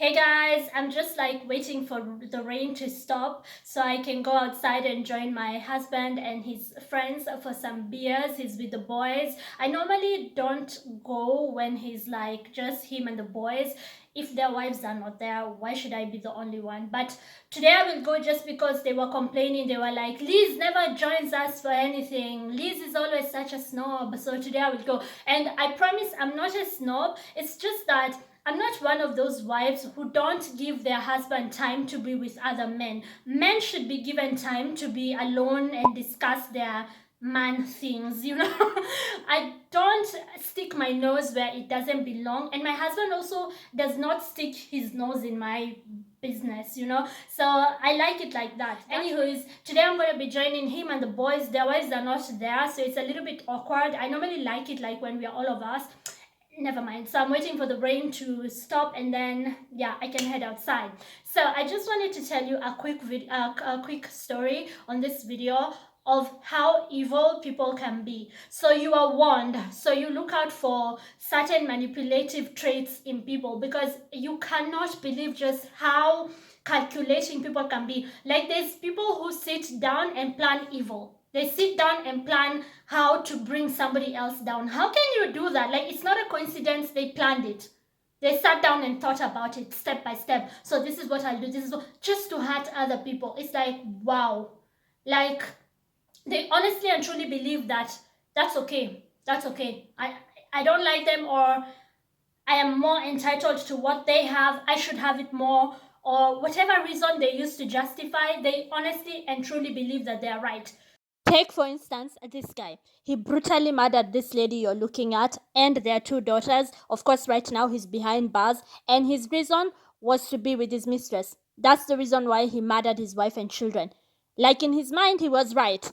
Hey guys, I'm just like waiting for the rain to stop so I can go outside and join my husband and his friends for some beers. He's with the boys. I normally don't go when he's like just him and the boys. If their wives are not there, why should I be the only one? But today I will go just because they were complaining. They were like, Liz never joins us for anything. Liz is always such a snob. So today I will go. And I promise I'm not a snob. It's just that I'm not one of those wives who don't give their husband time to be with other men. Men should be given time to be alone and discuss their man things. I don't stick my nose where it doesn't belong, and my husband also does not stick his nose in my business. So I like it like that. Anyways, today I'm going to be joining him and the boys. Their wives are not there, so it's a little bit awkward. I normally like it like when we are all of us. Never mind. So I'm waiting for the rain to stop, and then yeah, I can head outside. So I just wanted to tell you a quick story on this video of how evil people can be. So you are warned. So you look out for certain manipulative traits in people, because you cannot believe just how calculating people can be. Like, there's people who sit down and plan evil. They sit down and plan how to bring somebody else down. How can you do that? Like, it's not a coincidence they planned it. They sat down and thought about it step by step. So this is what I'll do. This is just to hurt other people. It's like, wow. Like, they honestly and truly believe that that's okay. That's okay. I don't like them, or I am more entitled to what they have. I should have it more, or whatever reason they use to justify. They honestly and truly believe that they are right. Take, for instance, this guy. He brutally murdered this lady you're looking at and their two daughters. Of course, right now he's behind bars, and his reason was to be with his mistress. That's the reason why he murdered his wife and children. Like, in his mind, he was right.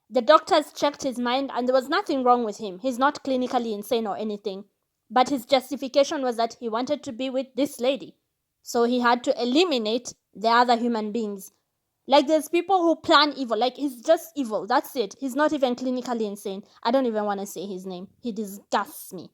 The doctors checked his mind and there was nothing wrong with him. He's not clinically insane or anything. But his justification was that he wanted to be with this lady. So he had to eliminate the other human beings. Like, there's people who plan evil. Like, he's just evil. That's it. He's not even clinically insane. I don't even want to say his name. He disgusts me.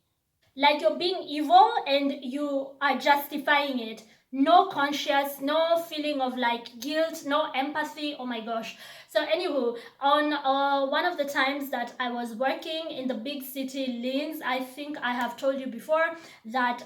Like, you're being evil and you are justifying it. No conscience, no feeling of like guilt, no empathy. Oh my gosh. So anywho, on one of the times that I was working in the big city Linz, I think I have told you before that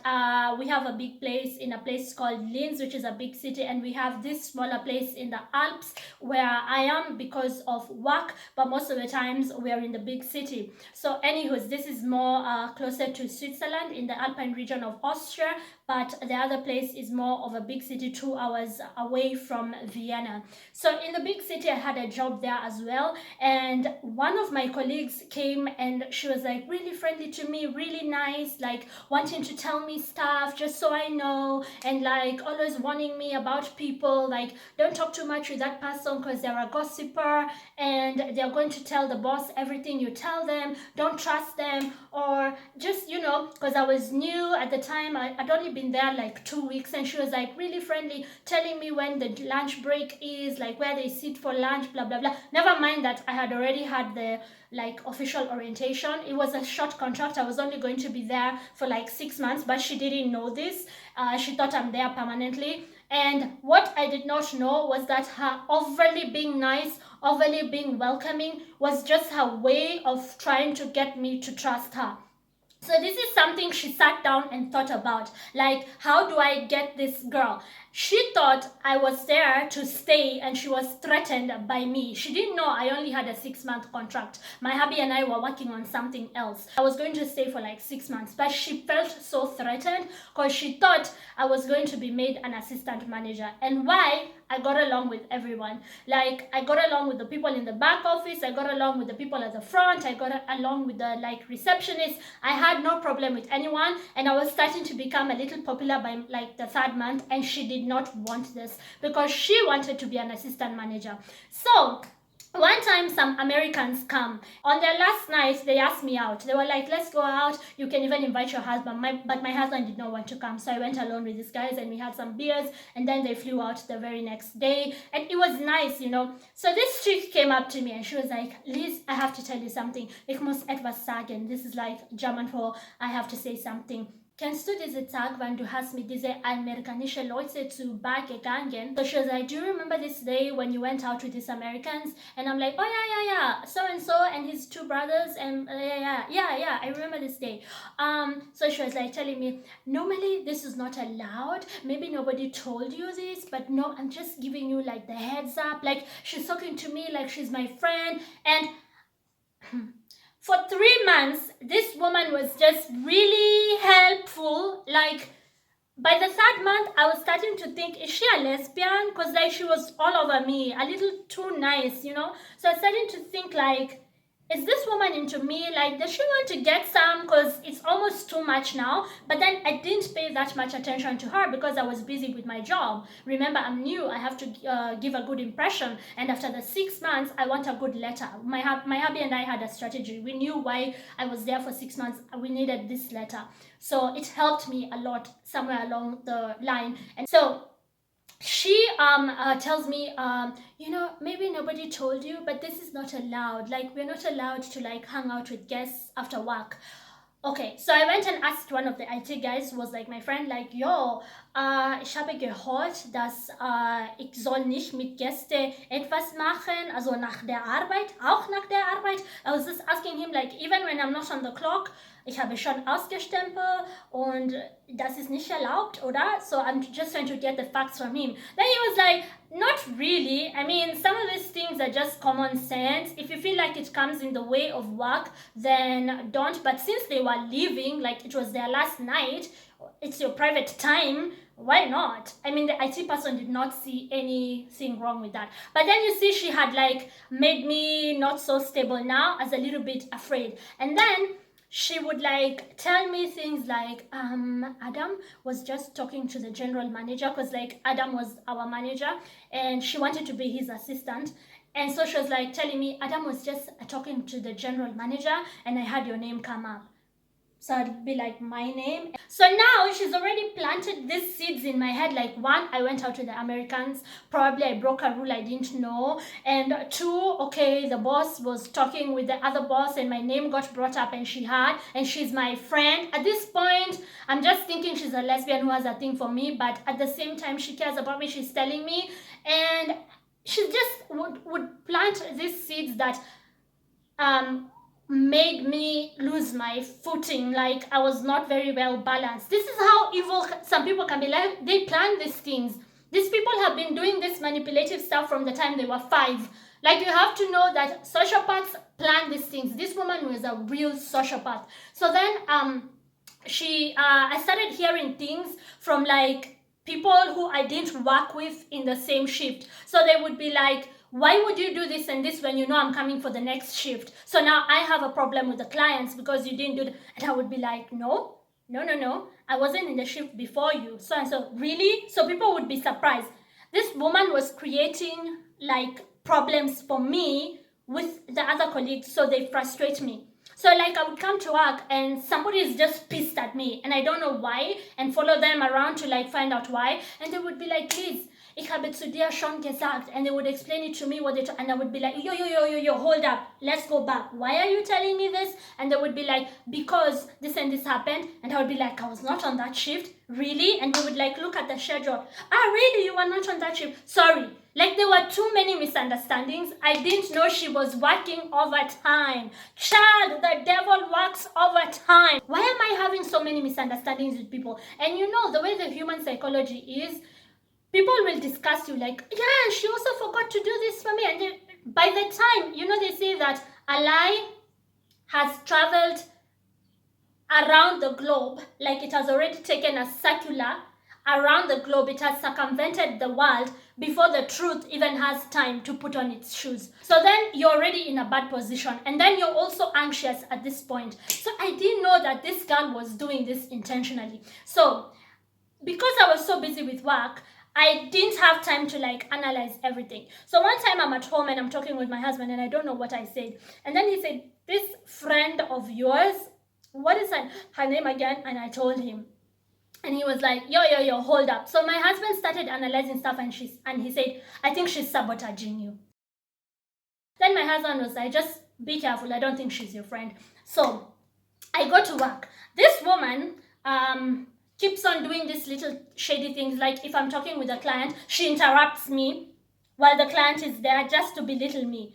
we have a big place in a place called Linz, which is a big city, and we have this smaller place in the Alps where I am because of work, but most of the times we are in the big city. So anyways, this is more closer to Switzerland, in the Alpine region of Austria, but the other place is more of a big city, 2 hours away from Vienna. So in the big city, I had a job there as well, and one of my colleagues came and she was like really friendly to me, really nice, like wanting to tell me stuff just so I know, and like always warning me about people, like don't talk too much with that person because they're a gossiper and they're going to tell the boss everything you tell them, don't trust them, or just, because I was new at the time. I'd only been there like 2 weeks, and she was like really friendly, telling me when the lunch break is, like where they sit for lunch, blah blah blah. Never mind that I had already had the like official orientation. It was a short contract. I was only going to be there for like 6 months, but she didn't know this. She thought I'm there permanently. And what I did not know was that her overly being nice, overly being welcoming, was just her way of trying to get me to trust her. So this is something she sat down and thought about. Like, how do I get this girl? She thought I was there to stay and she was threatened by me. She didn't know I only had a 6-month contract. My hubby and I were working on something else. I was going to stay for like 6 months, but she felt so threatened because she thought I was going to be made an assistant manager. And why? I got along with everyone. Like, I got along with the people in the back office, I got along with the people at the front, I got along with the like receptionists. I had no problem with anyone, and I was starting to become a little popular by like the 3rd month, and she did not want this because she wanted to be an assistant manager. So one time some Americans come. On their last night, they asked me out. They were like, let's go out. You can even invite your husband. But my husband did not want to come. So I went alone with these guys and we had some beers. And then they flew out the very next day. And it was nice. So this chick came up to me and she was like, Liz, I have to tell you something. Ich muss etwas sagen. This is like German for I have to say something. Kennst du diese Tag, wann du hast mit diese amerikanische Leute zu Bar gegangen? So she was like, do you remember this day when you went out with these Americans? And I'm like, oh yeah, so and his two brothers, and yeah, I remember this day. So she was like telling me, normally this is not allowed. Maybe nobody told you this, but no, I'm just giving you like the heads up. Like she's talking to me like she's my friend, and for 3 months, this woman was just really helpful. Like, by the third month, I was starting to think, is she a lesbian? Because, like, she was all over me, a little too nice, you know? So I started to think, like, is this woman into me? Like, does she want to get some? Because it's almost too much now. But then I didn't pay that much attention to her because I was busy with my job. Remember, I'm new. I have to give a good impression. And after the 6 months, I want a good letter. My hubby and I had a strategy. We knew why I was there for 6 months. We needed this letter. So it helped me a lot somewhere along the line. And so she tells me, maybe nobody told you, but this is not allowed. Like, we're not allowed to like hang out with guests after work. Okay, so I went and asked one of the IT guys, was like my friend, like, yo, ich habe gehört, dass ich soll nicht mit Gästen etwas machen, also nach der Arbeit, auch nach der Arbeit. I was just asking him, like, even when I'm not on the clock, ich habe schon ausgestempelt und das ist nicht erlaubt, oder? So I'm just trying to get the facts from him. Then he was like, not really. I mean, some of these things are just common sense. If you feel like it comes in the way of work, then don't. But since they were leaving, like it was their last night, it's your private time, why not? I mean, the IT person did not see anything wrong with that. But then you see, she had like made me not so stable now, as a little bit afraid. And then she would like tell me things like, Adam was just talking to the general manager, because like Adam was our manager and she wanted to be his assistant. And so she was like telling me, Adam was just talking to the general manager and I had your name come up. So I'd be like, my name. So now she's already planted these seeds in my head. Like, one, I went out with the Americans. Probably I broke a rule I didn't know. And two, okay, the boss was talking with the other boss and my name got brought up and she's my friend. At this point, I'm just thinking she's a lesbian who has a thing for me. But at the same time, she cares about me. She's telling me. And she just would plant these seeds that made me lose my footing. Like I was not very well balanced. This is how evil some people can be. Like they plan these things. These people have been doing this manipulative stuff from the time they were 5. Like you have to know that sociopaths plan these things. This woman was a real sociopath. So then I started hearing things from like people who I didn't work with in the same shift. So they would be like, why would you do this and this when you know I'm coming for the next shift? So now I have a problem with the clients because you didn't do that. And I would be like, no. I wasn't in the shift before you. So and so, really? So people would be surprised. This woman was creating like problems for me with the other colleagues, so they frustrate me. So like I would come to work and somebody is just pissed at me and I don't know why, and follow them around to like find out why, and they would be like, please, ich habe zu dir schon gesagt, and they would explain it to me and I would be like, yo, hold up, let's go back. Why are you telling me this? And they would be like, because this and this happened, and I would be like, I was not on that shift, really? And they would like look at the schedule. Really, you were not on that shift? Sorry. Like there were too many misunderstandings. I didn't know she was working overtime. Child, the devil works overtime. Why am I having so many misunderstandings with people? And you know, the way the human psychology is, people will discuss you like, yeah, she also forgot to do this for me. And then, by the time, you know, they say that a lie has traveled around the globe, like it has already taken a circular around the globe. It has circumvented the world before the truth even has time to put on its shoes. So then you're already in a bad position, and then you're also anxious at this point. So I didn't know that this girl was doing this intentionally. So because I was so busy with work, I didn't have time to like analyze everything. So one time I'm at home and I'm talking with my husband and I don't know what I said. And then he said, this friend of yours, what is her name again? And I told him. And he was like, yo, hold up. So my husband started analyzing stuff and he said, I think she's sabotaging you. Then my husband was like, just be careful. I don't think she's your friend. So I go to work. This woman um, keeps on doing these little shady things. Like if I'm talking with a client, she interrupts me while the client is there just to belittle me.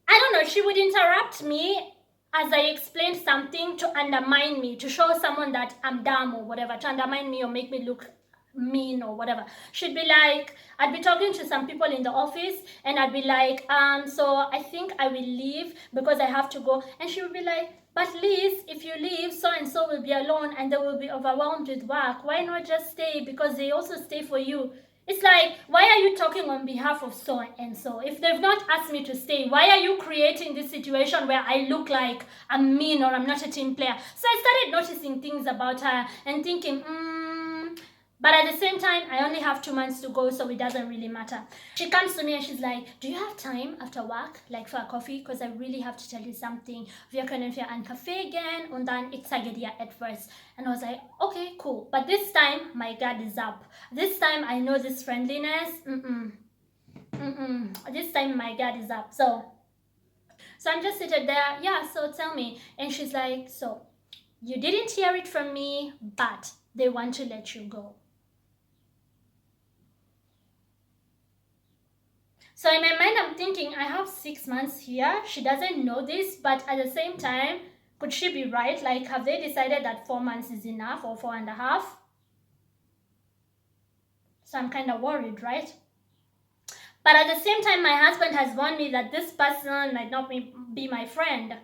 I don't know, she would interrupt me as I explained something to undermine me, to show someone that I'm dumb or whatever, to undermine me or make me look mean or whatever. She'd be like, I'd be talking to some people in the office and I'd be like, so I think I will leave because I have to go. And she would be like, but Liz, if you leave, so and so will be alone and they will be overwhelmed with work. Why not just stay? Because they also stay for you. It's like, why are you talking on behalf of so and so? If they've not asked me to stay, why are you creating this situation where I look like I'm mean or I'm not a team player? So I started noticing things about her and thinking, but at the same time, I only have 2 months to go, so it doesn't really matter. She comes to me and she's like, do you have time after work, like for a coffee? Because I really have to tell you something. Wir können für einen Kaffee gehen? Und dann, ich sage dir etwas. And I was like, okay, cool. But this time, my guard is up. This time, I know this friendliness. This time, my guard is up. So I'm just seated there. Yeah, so tell me. And she's like, so you didn't hear it from me, but they want to let you go. So in my mind, I'm thinking, I have 6 months here. She doesn't know this, but at the same time, could she be right? Like, have they decided that 4 months is enough or 4.5? So I'm kind of worried, right? But at the same time, my husband has warned me that this person might not be my friend.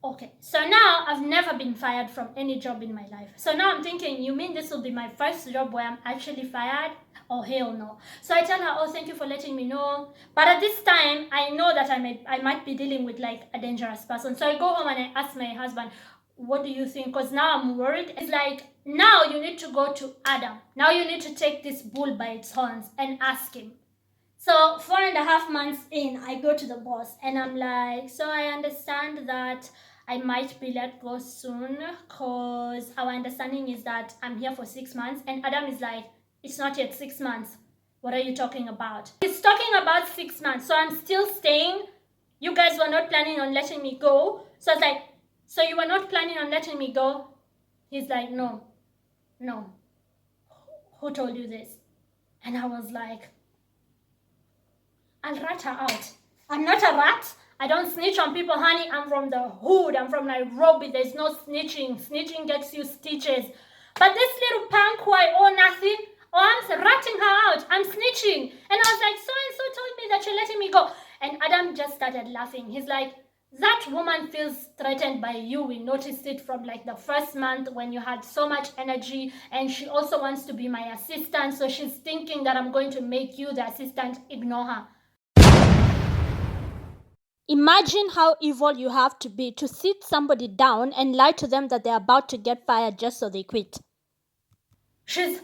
Okay, so now I've never been fired from any job in my life. So now I'm thinking, you mean this will be my first job where I'm actually fired? Oh, hell no. So I tell her, oh, thank you for letting me know. But at this time, I know that I might be dealing with like a dangerous person. So I go home and I ask my husband, what do you think? Because now I'm worried. It's like, now you need to go to Adam. Now you need to take this bull by its horns and ask him. So 4.5 months in, I go to the boss and I'm like, so I understand that I might be let go soon because our understanding is that I'm here for 6 months. And Adam is like, it's not yet 6 months. What are you talking about? He's talking about 6 months. So I'm still staying. You guys were not planning on letting me go. So I was like, so you were not planning on letting me go? He's like, no. Who told you this? And I was like, I'll rat her out. I'm not a rat. I don't snitch on people, honey. I'm from the hood. I'm from Nairobi. There's no snitching. Snitching gets you stitches. But this little punk who I owe nothing, oh, I'm ratting her out. I'm snitching. And I was like, so-and-so told me that you're letting me go. And Adam just started laughing. He's like, that woman feels threatened by you. We noticed it from like the first month when you had so much energy, and she also wants to be my assistant. So she's thinking that I'm going to make you the assistant. Ignore her. Imagine how evil you have to be to sit somebody down and lie to them that they're about to get fired just so they quit. She's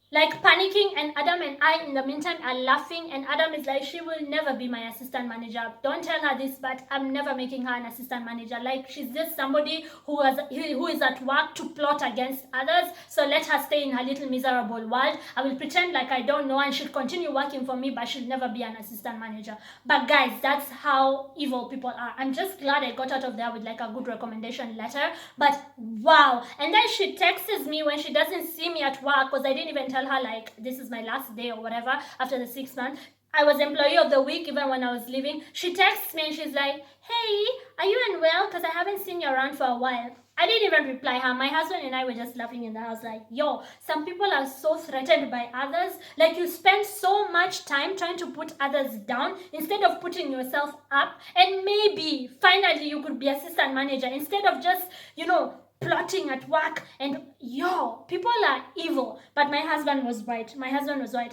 like panicking, and Adam and I in the meantime are laughing, and Adam is like, she will never be my assistant manager. Don't tell her this, but I'm never making her an assistant manager. Like, she's just somebody who is at work to plot against others, so let her stay in her little miserable world. I will pretend like I don't know, and she'll continue working for me, but she'll never be an assistant manager. But guys, that's how evil people are. I'm just glad I got out of there with like a good recommendation letter, but wow. And then she texts me when she doesn't see me at work, because I didn't even tell her like this is my last day or whatever after the 6 months. I was employee of the week even when I was leaving. She texts me and she's like, hey, are you unwell? Because I haven't seen you around for a while. I didn't even reply her. My husband and I were just laughing in the house like, yo, some people are so threatened by others. Like, you spend so much time trying to put others down instead of putting yourself up, and maybe finally you could be assistant manager instead of just, plotting at work. And people are evil. But my husband was right.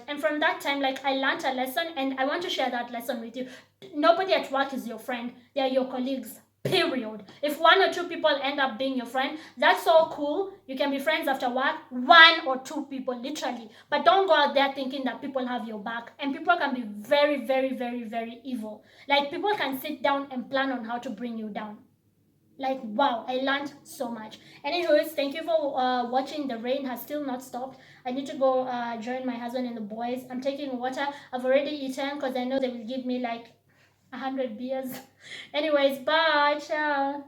And from that time, like, I learned a lesson, and I want to share that lesson with you. Nobody at work is your friend. They are your colleagues. Period. If 1 or 2 people end up being your friend, that's so cool. You can be friends after work. 1 or 2 people, literally. But don't go out there thinking that people have your back. And people can be very, very, very, very evil. Like, people can sit down and plan on how to bring you down. Like, wow, I learned so much. Anyways, thank you for watching. The rain has still not stopped. I need to go join my husband and the boys. I'm taking water. I've already eaten because I know they will give me like 100 beers. Anyways, bye, ciao.